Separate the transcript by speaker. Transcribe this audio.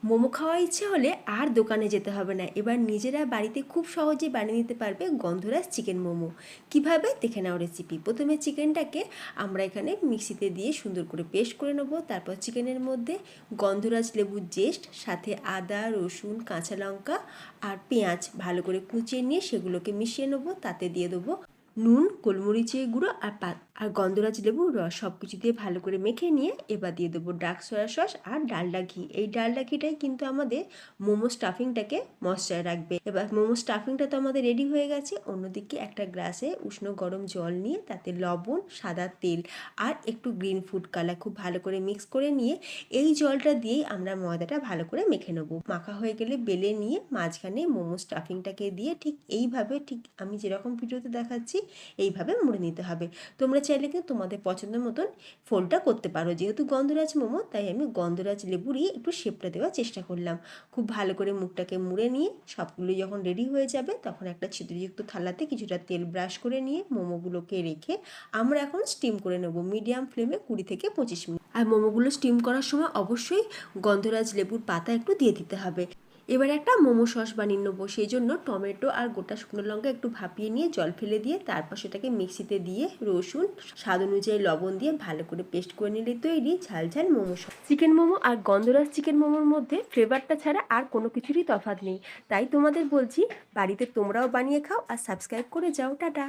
Speaker 1: মোমো খাওয়ার ইচ্ছে হলে আর দোকানে যেতে হবে না, এবার নিজেরা বাড়িতে খুব সহজেই বানিয়ে নিতে পারবে গন্ধরাজ চিকেন মোমো। কিভাবে দেখে নাও রেসিপি। প্রথমে চিকেনটাকে আমরা এখানে মিক্সিতে দিয়ে সুন্দর করে পেস্ট করে নেবো। তারপর চিকেনের মধ্যে গন্ধরাজ লেবুর জেস্ট, সাথে আদা, রসুন, কাঁচা লঙ্কা আর পেঁয়াজ ভালো করে কুচিয়ে নিয়ে সেগুলোকে মিশিয়ে নেবো। তাতে দিয়ে দেবো নুন, গোলমরিচের গুঁড়ো আর গন্ধরাজ লেবুর রস, সব কিছু দিয়ে ভালো করে মেখে নিয়ে এবার দিয়ে দেবো ডার্ক সয়া সস আর ডালডা ঘি। এই ডালডা ঘিটাই কিন্তু আমাদের মোমো স্টাফিংটাকে ময়শ্চার রাখবে। এবার মোমো স্টাফিংটা তো আমাদের রেডি হয়ে গেছে। অন্যদিকে একটা গ্লাসে উষ্ণ গরম জল নিয়ে তাতে লবণ, সাদা তেল আর একটু গ্রিন ফুড কালার খুব ভালো করে মিক্স করে নিয়ে এই জলটা দিয়েই আমরা ময়দাটা ভালো করে মেখে নেবো। মাখা হয়ে গেলে বেলে নিয়ে মাঝখানে মোমো স্টাফিংটাকে দিয়ে ঠিক এইভাবে, ঠিক আমি যেরকম ভিডিওতে দেখাচ্ছি এইভাবে মুড়ে নিতে হবে। তোমরা চাইলে কিন্তু তোমাদের পছন্দ মতন ফোল্ডটা করতে পারো। যেহেতু গন্ধরাজ মোমো তাই আমি গন্ধরাজ লেবুরই একটু শেপটা দেওয়ার চেষ্টা করলাম। খুব ভালো করে মুখটাকে মুড়ে নিয়ে সবগুলো যখন রেডি হয়ে যাবে তখন একটা ছিদ্রযুক্ত থালাতে কিছুটা তেল ব্রাশ করে নিয়ে মোমোগুলোকে রেখে আমরা এখন স্টিম করে নেব মিডিয়াম ফ্লেমে 20 থেকে 25 মিনিট। আর মোমোগুলো স্টিম করার সময় অবশ্যই গন্ধরাজ লেবুর পাতা একটু দিয়ে দিতে হবে। এবার একটা মোমো সস বানিয়ে নেবো। সেই জন্য টমেটো আর গোটা শুকনো লঙ্কা একটু ভাপিয়ে নিয়ে জল ফেলে দিয়ে তারপর সেটাকে মিক্সিতে দিয়ে রসুন, স্বাদ অনুযায়ী লবণ দিয়ে ভালো করে পেস্ট করে নিলে তৈরি ঝাল ঝাল মোমো সস। চিকেন মোমো আর গন্ধরাজ চিকেন মোমোর মধ্যে ফ্লেভারটা ছাড়া আর কোনো কিছুরই তফাৎ নেই। তাই তোমাদের বলছি বাড়িতে তোমরাও বানিয়ে খাও আর সাবস্ক্রাইব করে যাও। টাটা।